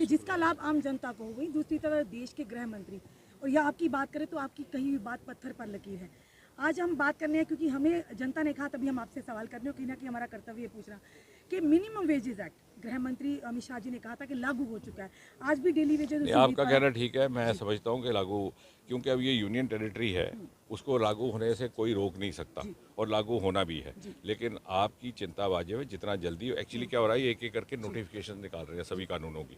जिसका लाभ आम जनता को हो। वहीं दूसरी तरफ देश के गृह मंत्री, और यह आपकी बात करें तो आपकी कही हुई बात पत्थर पर लकीर है। आज हम बात करने हैं क्योंकि हमें जनता ने कहा, तभी हम आपसे सवाल करने, कहीं ना कहीं हमारा कर्तव्य पूछना कि मिनिमम वेजेस एक्ट गृह मंत्री अमित शाह जी ने कहा था कि लागू हो चुका है, आज भी डेली वेजेस। आपका कहना ठीक है, मैं समझता हूँ कि लागू, क्योंकि अब ये यूनियन टेरिटरी है, उसको लागू होने से कोई रोक नहीं सकता और लागू होना भी है। लेकिन आपकी चिंता वाजिब है, जितना जल्दी एक्चुअली क्या हो रहा है, एक एक करके नोटिफिकेशन निकाल रहे हैं सभी कानूनों की,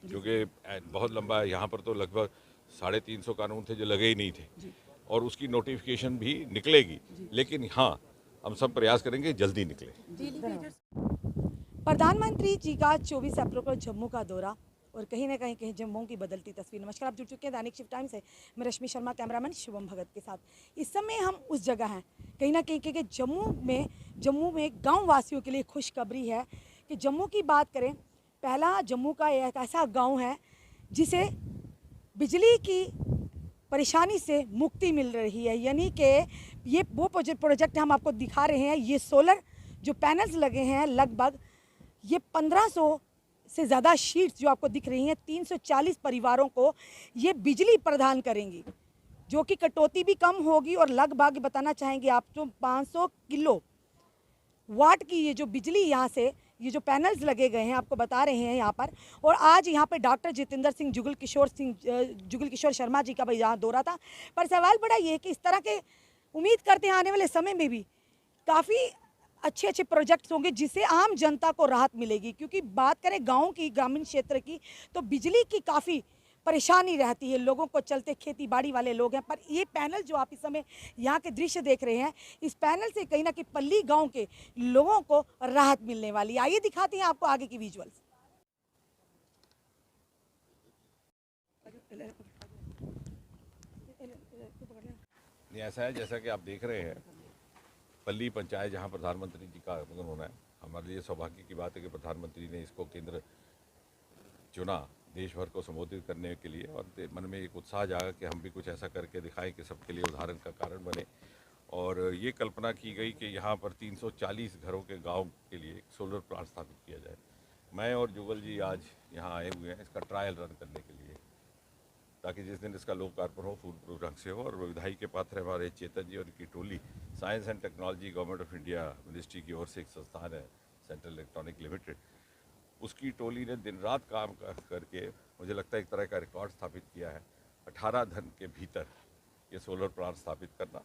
क्योंकि बहुत लंबा है। यहाँ पर तो लगभग 350 कानून थे जो लगे ही नहीं थे, और उसकी नोटिफिकेशन भी निकलेगी। लेकिन हाँ, हम सब प्रयास करेंगे जल्दी निकले। प्रधानमंत्री जी का 24 अप्रैल को जम्मू का दौरा, और कहीं ना कहीं जम्मू की बदलती तस्वीर। नमस्कार, आप जुड़ चुके हैं दैनिक शिफ्ट टाइम से। मैं रश्मि शर्मा, कैमरामैन शुभम भगत के साथ। इस समय हम उस जगह हैं, कहीं ना कहीं कि जम्मू में गांव वासियों के लिए खुशखबरी है कि जम्मू की बात करें, पहला जम्मू का एक ऐसा गाँव है जिसे बिजली की परेशानी से मुक्ति मिल रही है। यानी कि ये वो प्रोजेक्ट हम आपको दिखा रहे हैं। ये सोलर जो पैनल्स लगे हैं, लगभग ये 1500 से ज़्यादा शीट्स जो आपको दिख रही हैं, 340 परिवारों को ये बिजली प्रदान करेंगी, जो कि कटौती भी कम होगी। और लगभग बताना चाहेंगे आप, जो 500 किलो वाट की ये जो बिजली यहाँ से, ये जो पैनल्स लगे गए हैं, आपको बता रहे हैं यहाँ पर। और आज यहाँ पर डॉक्टर जितेंद्र सिंह जुगल किशोर शर्मा जी का भी यहाँ दौरा था। पर सवाल बड़ा ये है कि इस तरह के उम्मीद करते हैं आने वाले समय में भी काफ़ी अच्छे प्रोजेक्ट्स होंगे जिससे आम जनता को राहत मिलेगी। क्योंकि बात करें गाँव की, ग्रामीण क्षेत्र की, तो बिजली की काफ़ी परेशानी रहती है लोगों को, चलते खेती बाड़ी वाले लोग हैं। पर ये पैनल जो आप इस समय यहाँ के दृश्य देख रहे हैं, इस पैनल से कहीं ना कहीं पल्ली गांव के लोगों को राहत मिलने वाली है। आइए दिखाते हैं आपको आगे की विजुअल्स। ऐसा है जैसा कि आप देख रहे हैं, पल्ली पंचायत जहां प्रधानमंत्री जी का आगमन होना है, हमारे लिए सौभाग्य की बात है कि प्रधानमंत्री ने इसको केंद्र चुना देश भर को संबोधित करने के लिए, और मन में एक उत्साह जागा कि हम भी कुछ ऐसा करके दिखाएं कि सबके लिए उदाहरण का कारण बने। और ये कल्पना की गई कि यहाँ पर 340 घरों के गांव के लिए एक सोलर प्लांट स्थापित किया जाए। मैं और जुगल जी आज यहाँ आए हुए हैं इसका ट्रायल रन करने के लिए, ताकि जिस दिन इसका लोकार्पण हो फूलप्रूफ ढंग से हो। और बधाई के पात्र हमारे चेतन जी और उनकी टोली, science and technology government of India ministry की ओर से एक संस्थान है सेंट्रल इलेक्ट्रॉनिक लिमिटेड, उसकी टोली ने दिन रात काम करके मुझे लगता है एक तरह का रिकॉर्ड स्थापित किया है। 18 दिन के भीतर ये सोलर प्लांट स्थापित करना,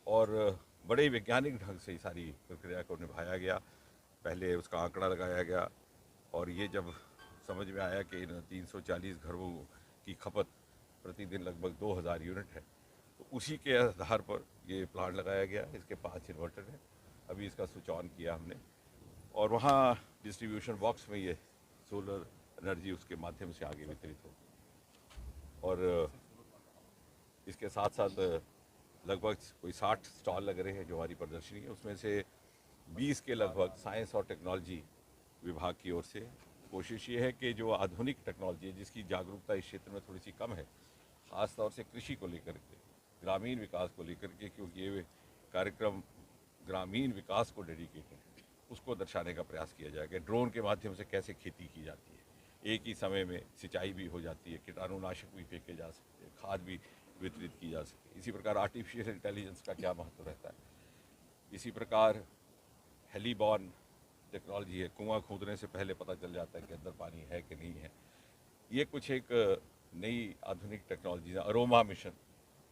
और बड़े वैज्ञानिक ढंग से सारी प्रक्रिया को निभाया गया। पहले उसका आंकड़ा लगाया गया, और ये जब समझ में आया कि इन 340 घरों की खपत प्रतिदिन लगभग 2000 यूनिट है, तो उसी के आधार पर ये प्लांट लगाया गया। इसके 5 इन्वर्टर हैं, अभी इसका स्विच ऑन किया हमने, और वहाँ डिस्ट्रीब्यूशन बॉक्स में ये सोलर एनर्जी उसके माध्यम से आगे वितरित होगी। और इसके साथ साथ लगभग कोई 60 स्टॉल लग रहे हैं जो हमारी प्रदर्शनी है, उसमें से 20 के लगभग साइंस और टेक्नोलॉजी विभाग की ओर से। कोशिश ये है कि जो आधुनिक टेक्नोलॉजी है, जिसकी जागरूकता इस क्षेत्र में थोड़ी सी कम है, ख़ासतौर से कृषि को लेकर के, ग्रामीण विकास को लेकर के, क्योंकि ये कार्यक्रम ग्रामीण विकास को डेडिकेटेड है, उसको दर्शाने का प्रयास किया जाएगा। ड्रोन के माध्यम से कैसे खेती की जाती है, एक ही समय में सिंचाई भी हो जाती है, कीटाणुनाशक भी फेंके जा सकते हैं, खाद भी वितरित की जा सकती है। इसी प्रकार आर्टिफिशियल इंटेलिजेंस का क्या महत्व रहता है। इसी प्रकार हेलीबॉर्न टेक्नोलॉजी है, कुआं खोदने से पहले पता चल जाता है कि अंदर पानी है कि नहीं है। ये कुछ एक नई आधुनिक टेक्नोलॉजी है। अरोमा मिशन,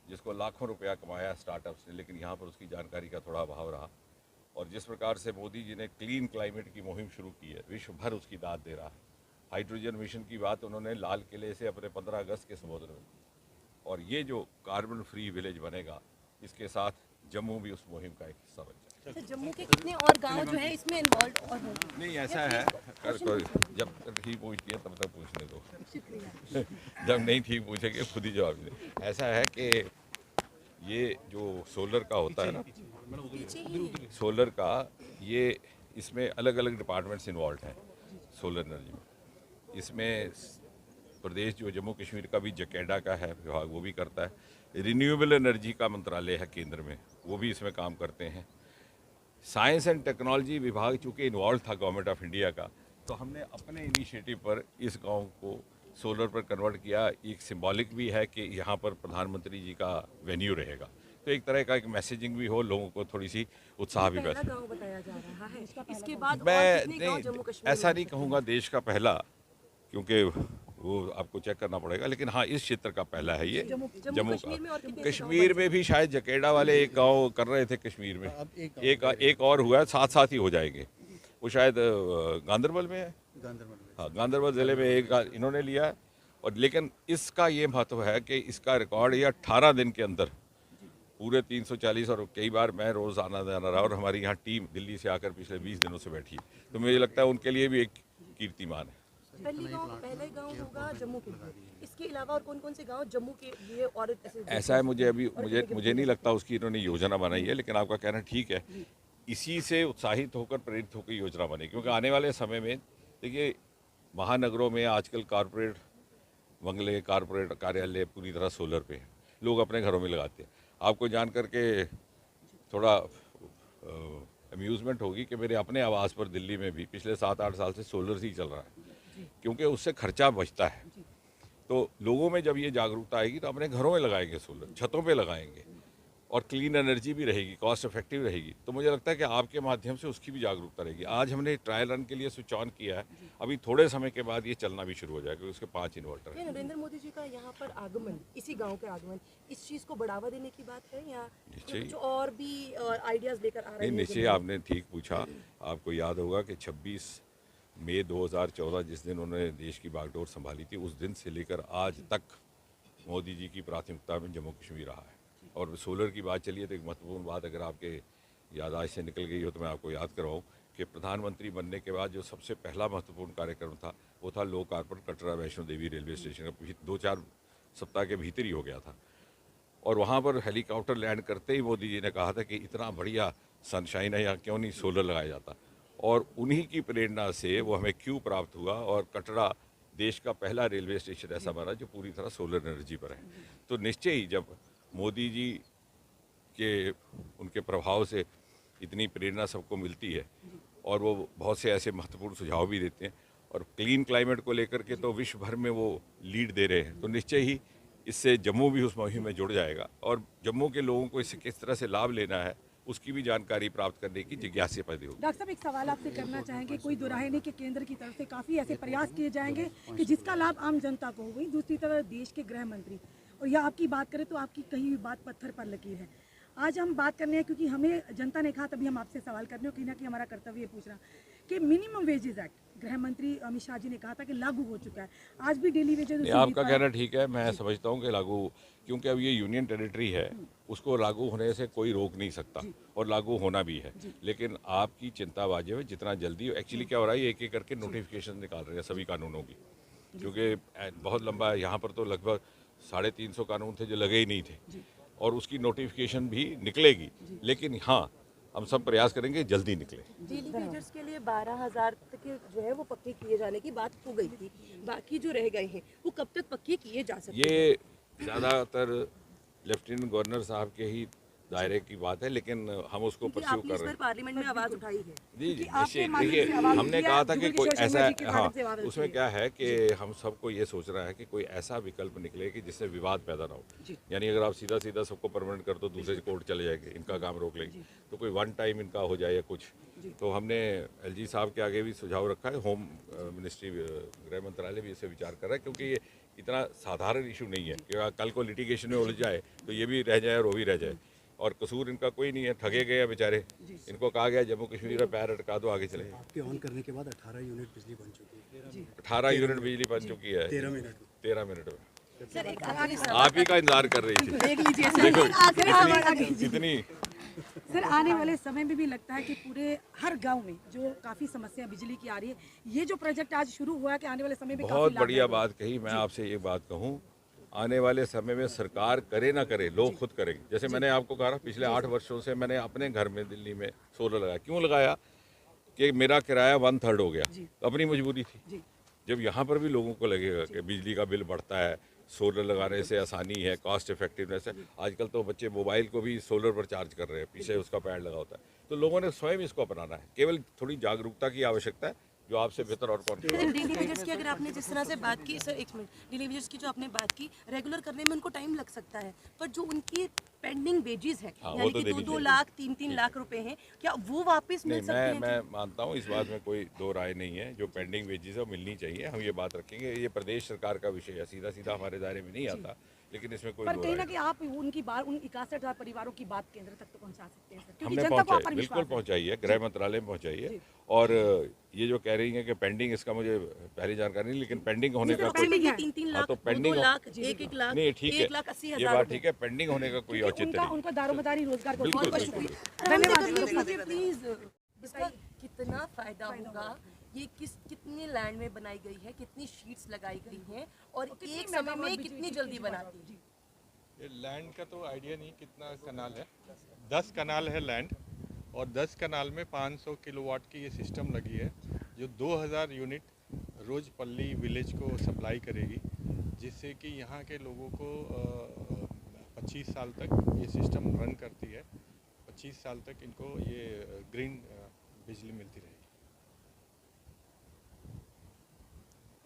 जिसको लाखों रुपया कमाया स्टार्टअप्स ने, लेकिन यहाँ पर उसकी जानकारी का थोड़ा अभाव रहा। और जिस प्रकार से मोदी जी ने क्लीन क्लाइमेट की मुहिम शुरू की है, विश्व भर उसकी दाद दे रहा है। हाइड्रोजन मिशन की बात उन्होंने लाल किले से अपने 15 अगस्त के संबोधन में की, और ये जो कार्बन फ्री विलेज बनेगा, इसके साथ जम्मू भी उस मुहिम का एक हिस्सा बन जाएगा। अच्छा, जम्मू के कितने और गांव जो हैं इसमें इन्वॉल्व और होंगे? नहीं, ऐसा है, जब ठीक पूछती है तब तक पूछने दो जब नहीं ठीक पूछेंगे खुद ही जवाब दे। ऐसा है कि ये जो सोलर का होता है ना, सोलर का, ये इसमें अलग अलग डिपार्टमेंट्स इन्वॉल्व हैं सोलर एनर्जी में। इसमें प्रदेश जो जम्मू कश्मीर का भी जकेडा का है विभाग, वो भी करता है। रिन्यूएबल एनर्जी का मंत्रालय है केंद्र में, वो भी इसमें काम करते हैं। साइंस एंड टेक्नोलॉजी विभाग चूँकि इन्वॉल्व था गवर्नमेंट ऑफ इंडिया का, तो हमने अपने इनिशिएटिव पर इस गांव को सोलर पर कन्वर्ट किया। एक सिंबॉलिक भी है कि यहाँ पर प्रधानमंत्री जी का वेन्यू रहेगा, तो एक तरह का एक मैसेजिंग भी हो, लोगों को थोड़ी सी उत्साह भी पहला पैदा। गांव बताया जा रहा है, इसके बाद और मैं कितने गांव जम्मू नहीं, कश्मीर ऐसा में नहीं हो सकते कहूँगा देश का पहला, क्योंकि वो आपको चेक करना पड़ेगा, लेकिन हाँ इस क्षेत्र का पहला है ये जम्मू कश्मीर में और कितने का। ऐसे गांव कश्मीर में भी शायद जकेड़ा वाले एक गांव कर रहे थे कश्मीर में, एक और हुआ है, साथ साथ ही हो जाएंगे। वो शायद गांदरबल में है, हाँ गांदरबल ज़िले में एक इन्होंने लिया है। और लेकिन इसका ये महत्व है कि इसका रिकॉर्ड ये 18 दिन के अंदर पूरे 340, और कई बार मैं रोज़ आना जाना रहा, और हमारी यहाँ टीम दिल्ली से आकर पिछले 20 दिनों से बैठी है, तो मुझे लगता है उनके लिए भी एक कीर्तिमान है। पहले गांव होगा जम्मू के लिए, इसके अलावा और कौन कौन से गांव जम्मू के लिए और ऐसा है, मुझे नहीं लगता उसकी इन्होंने योजना बनाई है, लेकिन आपका कहना ठीक है। इसी से उत्साहित होकर प्रेरित होकर योजना बनी, क्योंकि आने वाले समय में देखिए महानगरों में आजकल कॉरपोरेट बंगले, कॉरपोरेट कार्यालय पूरी तरह सोलर पे हैं, लोग अपने घरों में लगाते हैं। आपको जान करके थोड़ा अम्यूज़मेंट होगी कि मेरे अपने आवास पर दिल्ली में भी पिछले 7-8 साल से सोलर ही चल रहा है, क्योंकि उससे खर्चा बचता है। तो लोगों में जब ये जागरूकता आएगी तो अपने घरों में लगाएंगे सोलर, छतों पे लगाएंगे, और क्लीन एनर्जी भी रहेगी, कॉस्ट इफेक्टिव रहेगी। तो मुझे लगता है कि आपके माध्यम से उसकी भी जागरूकता रहेगी। आज हमने ट्रायल रन के लिए स्विच ऑन किया है, अभी थोड़े समय के बाद ये चलना भी शुरू हो जाएगा, क्योंकि उसके 5 इन्वर्टर हैं। नरेंद्र मोदी जी का यहाँ पर आगमन, इसी गांव के आगमन, इस चीज को बढ़ावा देने की बात है या कुछ और भी आइडियाज लेकर आ रहे नहीं, हैं? निश्चय आपने ठीक पूछा। आपको याद होगा कि 26 मई 2014 जिस दिन उन्होंने देश की बागडोर संभाली थी, उस दिन से लेकर आज तक मोदी जी की प्राथमिकता में जम्मू कश्मीर रहा है। और सोलर की बात चली है तो एक महत्वपूर्ण बात अगर आपके याददाश्त से निकल गई हो तो मैं आपको याद करवाऊँ कि प्रधानमंत्री बनने के बाद जो सबसे पहला महत्वपूर्ण कार्यक्रम था वो था low carbon Katra Vaishno Devi railway station का। 2-4 सप्ताह के भीतर ही हो गया था, और वहाँ पर हेलीकॉप्टर लैंड करते ही मोदी जी ने कहा था कि इतना बढ़िया सनशाइन है यहाँ, क्यों नहीं सोलर लगाया जाता। और उन्हीं की प्रेरणा से वो हमें क्यों प्राप्त हुआ, और कटरा देश का पहला रेलवे स्टेशन ऐसा बना जो पूरी तरह सोलर एनर्जी पर है। तो निश्चय ही जब मोदी जी के उनके प्रभाव से इतनी प्रेरणा सबको मिलती है, और वो बहुत से ऐसे महत्वपूर्ण सुझाव भी देते हैं, और क्लीन क्लाइमेट को लेकर के तो विश्व भर में वो लीड दे रहे हैं, तो निश्चय ही इससे जम्मू भी उस मुहिम में जुड़ जाएगा, और जम्मू के लोगों को इससे किस तरह से लाभ लेना है उसकी भी जानकारी प्राप्त करने की जिज्ञासा पैदा होगी। डॉक्टर साहब, एक सवाल आपसे करना चाहेंगे, कोई दुराहे नहीं कि केंद्र की तरफ से काफ़ी ऐसे प्रयास किए जाएंगे कि जिसका लाभ आम जनता को हो। वहीं दूसरी तरफ देश के गृह मंत्री, और यह आपकी बात करें तो आपकी कही हुई बात पत्थर पर लकीर है। आज हम बात करने हैं क्योंकि हमें जनता ने कहा, तभी हम आपसे सवाल करने हो, कहीं ना कहीं हमारा कर्तव्य ये पूछना कि मिनिमम वेजेस एक्ट गृह मंत्री अमित शाह जी ने कहा था कि लागू हो चुका है, आज भी डेली वेजेस। आपका कहना ठीक है, मैं समझता हूँ कि लागू, क्योंकि अब ये यूनियन टेरिटरी है, उसको लागू होने से कोई रोक नहीं सकता, और लागू होना भी है। लेकिन आपकी चिंता वाजिब है, जितना जल्दी एक्चुअली क्या हो रहा है, एक एक करके नोटिफिकेशन निकाल रहे हैं सभी कानूनों की, क्योंकि बहुत लंबा है। यहाँ पर तो लगभग 350 कानून थे जो लगे ही नहीं थे, और उसकी नोटिफिकेशन भी निकलेगी। लेकिन हाँ, हम सब प्रयास करेंगे जल्दी निकले। डेली वेजर्स के लिए 12,000 तक के जो है वो पक्के किए जाने की बात हो गई थी, बाकी जो रह गए हैं वो कब तक पक्के किए जा सकते हैं? ये ज़्यादातर लेफ्टिनेंट गवर्नर साहब के ही दायरे की बात है, लेकिन हम उसको परस्यू कर रहे हैं। पार्लियामेंट में आवाज उठाई है। जी जी, देखिए हमने कहा था कि कोई ऐसा, हाँ उसमें क्या है कि हम सबको ये सोचना है कि कोई ऐसा विकल्प निकले कि जिससे विवाद पैदा ना हो। यानी अगर आप सीधा सीधा सबको परमानेंट कर दो, दूसरे कोर्ट चले जाएंगे, इनका काम रोक लेंगे, तो कोई वन टाइम इनका हो जाए या कुछ। तो हमने एलजी साहब के आगे भी सुझाव रखा है, होम मिनिस्ट्री गृह मंत्रालय भी इसे विचार कर रहा है, क्योंकि ये इतना साधारण इशू नहीं है कि कल को लिटिगेशन में उलझ जाए तो ये भी रह जाए और वो भी रह जाए, और कसूर इनका कोई नहीं है, ठगे गए हैं बेचारे। इनको कहा गया जम्मू कश्मीर में पैर अटका दो, आगे चले। आपके ऑन करने के बाद 18 यूनिट बिजली बन चुकी है। 18 यूनिट बिजली बन चुकी है 13 मिनट में। सर एक आप ही का इंतजार कर रही थी। देख लीजिए देखो इतनी सर, आने वाले समय में भी लगता है कि पूरे हर गांव में जो काफ़ी समस्या बिजली की आ रही है, ये जो प्रोजेक्ट आज शुरू हुआ है कि आने वाले समय में बहुत बढ़िया बात कही। मैं आपसे एक बात कहूँ, आने वाले समय में सरकार करे ना करे, लोग खुद करेंगे। जैसे मैंने आपको कहा, पिछले 8 वर्षों से मैंने अपने घर में दिल्ली में सोलर लगाया। क्यों लगाया? कि मेरा किराया 1/3 हो गया, अपनी मजबूरी थी। जब यहाँ पर भी लोगों को लगेगा कि बिजली का बिल बढ़ता है, सोलर लगाने से आसानी है, कॉस्ट इफेक्टिवनेस है। आजकल तो बच्चे मोबाइल को भी सोलर पर चार्ज कर रहे हैं, पीछे उसका पैड लगा होता है। तो लोगों ने स्वयं इसको अपनाना है, केवल थोड़ी जागरूकता की आवश्यकता है, जो आपसे बेहतर और कौन करेगा। डेली वेजर्स की अगर आपने जिस तरह से बात की सर, एक मिनट, डेली वेजर्स की जो आपने बात की, रेगुलर करने में उनको टाइम लग सकता है, पर जो उनकी पेंडिंग वेजेस है हाँ, वो यानी तो कि देनी 2-2 चाहिए। लाख 3-3 लाख रुपए हैं, क्या वो वापस नहीं, मिल सकते हैं? मैं मानता हूँ, इस बात में कोई दो राय नहीं है। जो पेंडिंग वेजेस है वो मिलनी चाहिए, हम ये बात रखेंगे। ये प्रदेश सरकार का विषय है, सीधा सीधा हमारे दायरे में नहीं आता, लेकिन इसमें कोई पर दो कहीं राय ना कहीं आप उनकी बात, उन 61,000 परिवारों की बात केंद्र तक तो पहुंचा सकते हैं सर, क्योंकि हमने जनता को आप पर पहुंचाई, बिल्कुल विश्वास है। पहुंचाई है, गृह मंत्रालय में पहुंचाई है। और ये जो कह रही हैं कि पेंडिंग, इसका मुझे पहली जानकारी नहीं, लेकिन पेंडिंग होने का कोई, पेंडिंग है। 3-3 हाँ लाख, तो 2-2 पेंडिंग लाख, 1-1 लाख, नहीं, ठीक है, 1,80,000 ये बात रुपए। ठीक है, पेंडिंग होने का कोई क्योंकि औचित्य उनका नहीं। उनका दारोमदारी रोजगार को बिल्कुल, बहुत बिल्कुल, शुक्रिया। धन्यवाद, करने धन्यवाद। दीजिए प्लीज। इसका कितना फायदा होगा, ये कितने लैंड में बनाई गई है, कितनी शीट्स लगाई गई हैं, और एक समय में कितनी जल्दी बनाती है? ये लैंड का तो आइडिया नहीं कितना कनाल है, 10 कनाल है लैंड, और 10 कनाल में 500 किलोवाट की ये सिस्टम लगी है, जो 2000 यूनिट रोज पल्ली विलेज को सप्लाई करेगी, जिससे कि यहाँ के लोगों को 25 साल तक ये सिस्टम रन करती है। 25 साल तक इनको ये ग्रीन बिजली मिलती रहेगी।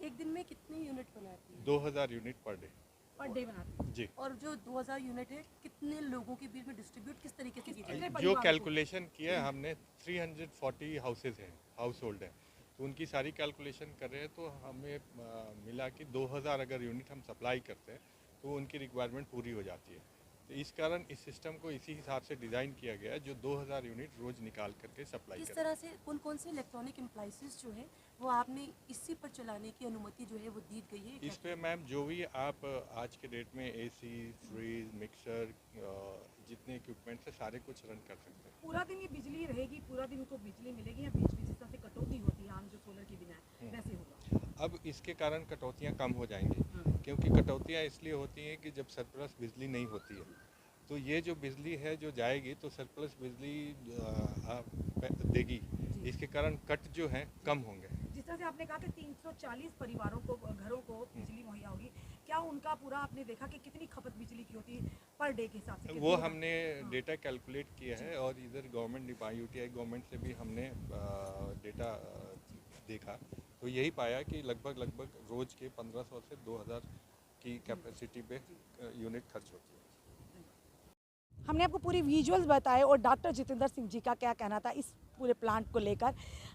एक दिन में कितने यूनिट बनाती है? 2000 यूनिट पर डे बनाते जी। और जो 2000 यूनिट है कितने लोगों के बीच में डिस्ट्रीब्यूट किस तरीके से की जाएगी? जो कैलकुलेशन किया है हमने, 340 हाउसेज हैं, हाउस होल्ड हैं, तो उनकी सारी कैलकुलेशन कर रहे हैं, तो हमें मिला कि 2000 अगर यूनिट हम सप्लाई करते हैं तो उनकी रिक्वायरमेंट पूरी हो जाती है। तो इस कारण इस सिस्टम को इसी हिसाब से डिज़ाइन किया गया है, जो 2000 यूनिट रोज निकाल करके सप्लाई किस करते तरह से कौन कौन से इलेक्ट्रॉनिक एप्लाइंसेस जो है वो आपने इसी पर चलाने की अनुमति जो है वो दी गई है? हैं। इस पे मैम जो भी आप आज के डेट में AC, फ्रीज, मिक्सर, जितने इक्विपमेंट्स है सारे कुछ रन कर सकते हैं। पूरा दिन ये बिजली रहेगी, पूरा दिन उनको बिजली मिलेगी, या बीच बीच जिस तरह से कटौती होती है आम जो सोलर की बिना है, वैसे होगा? अब इसके कारण कटौतियाँ कम हो जाएंगी, क्योंकि कटौतियाँ इसलिए होती हैं कि जब सरप्लस बिजली नहीं होती है, तो ये जो बिजली है जो जाएगी तो सरप्लस बिजली देगी, इसके कारण कट जो हैं कम होंगे। जिस तरह से आपने कहा कि 340 परिवारों को, घरों को बिजली मुहैया होगी, क्या उनका पूरा आपने देखा कि कितनी खपत बिजली की होती है पर डे के हिसाब से? वो हमने डेटा कैलकुलेट किया है, और इधर गवर्नमेंट UTI गवर्नमेंट से भी हमने डेटा देखा, तो यही पाया कि लगभग रोज के 1500 से 2000 की कैपेसिटी पे यूनिट खर्च होती है। हमने आपको पूरी विजुअल्स बताए और डॉक्टर जितेंद्र सिंह जी का क्या कहना था इस पूरे प्लांट को लेकर।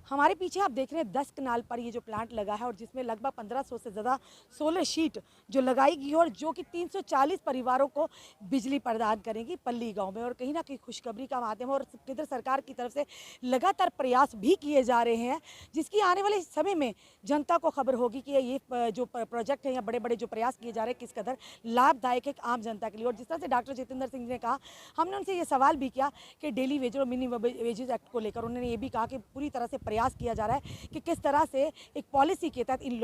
हमारे पीछे आप देख रहे हैं 10 कनाल पर ये जो प्लांट लगा है, और जिसमें लगभग 1500 से ज़्यादा सोलर शीट जो लगाई गई है, और जो कि 340 परिवारों को बिजली प्रदान करेंगी पल्ली गांव में। और कहीं ना कहीं खुशखबरी का माध्यम है, और केंद्र सरकार की तरफ से लगातार प्रयास भी किए जा रहे हैं, जिसकी आने वाले समय में जनता को खबर होगी कि ये जो प्रोजेक्ट है या बड़े बड़े जो प्रयास किए जा रहे हैं किस कदर लाभदायक है आम जनता के लिए। और जिस तरह से डॉक्टर जितेंद्र सिंह ने कहा, हमने उनसे ये सवाल भी किया कि डेली वेज और मिनिमम वेजेस एक्ट को लेकर उन्होंने ये भी कहा कि पूरी तरह से प्रयास किया जा रहा है कि किस तरह से एक पॉलिसी के तहत इन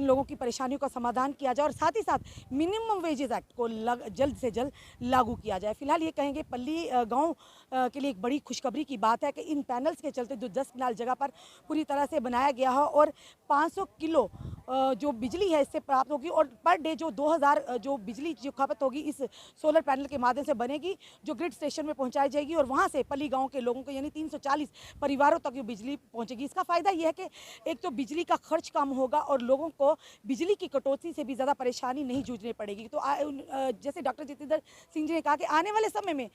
लोगों की परेशानियों का समाधान किया जाए, और साथ ही साथ मिनिमम वेजेस एक्ट को जल्द से जल्द लागू किया जाए। फिलहाल ये कहेंगे पल्ली गाँव के लिए एक बड़ी खुशखबरी की बात है कि इन पैनल्स के चलते जो 10 कनाल जगह पर पूरी तरह से बनाया गया है, और 500 किलो जो बिजली है इससे प्राप्त होगी, और पर डे जो 2000 जो बिजली जो खपत होगी इस सोलर पैनल के माध्यम से बनेगी, जो ग्रिड स्टेशन में पहुंचाई जाएगी, और वहां से पल्ली गांव के लोगों को यानी 340 परिवारों तक ये बिजली पहुंचेगी। इसका फायदा ये है कि एक तो बिजली का खर्च कम होगा, और लोगों को बिजली की कटौती से भी ज़्यादा परेशानी नहीं जूझनी पड़ेगी। तो जैसे डॉक्टर जितेंद्र सिंह जी ने कहा कि आने वाले समय में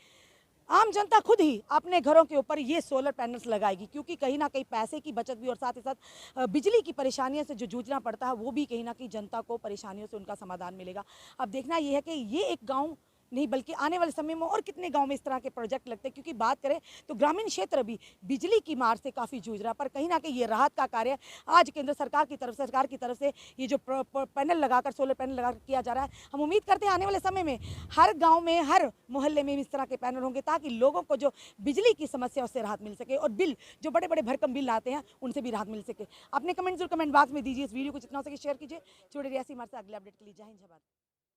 आम जनता खुद ही अपने घरों के ऊपर ये सोलर पैनल्स लगाएगी, क्योंकि कहीं ना कहीं पैसे की बचत भी और साथ ही साथ बिजली की परेशानियों से जो जूझना पड़ता है वो भी कहीं ना कहीं जनता को परेशानियों से उनका समाधान मिलेगा। अब देखना ये है कि ये एक गांव नहीं बल्कि आने वाले समय में और कितने गांव में इस तरह के प्रोजेक्ट लगते हैं, क्योंकि बात करें तो ग्रामीण क्षेत्र भी बिजली की मार से काफ़ी जूझ रहा है। पर कहीं ना कहीं ये राहत का कार्य आज केंद्र सरकार की तरफ से ये जो पैनल लगाकर सोलर पैनल लगाकर किया जा रहा है, हम उम्मीद करते हैं आने वाले समय में हर गाँव में हर मोहल्ले में इस तरह के पैनल होंगे, ताकि लोगों को जो बिजली की समस्या उससे राहत मिल सके, और बिल जो बड़े बड़े भरकम बिल आते हैं उनसे भी राहत मिल सके। अपने कमेंट जरूर कमेंट बॉक्स में दीजिए, इस वीडियो को जितना हो सके शेयर कीजिए। छोड़े रियासी हमारे से अगले अपडेट के लिए जय हिंद जय भारत।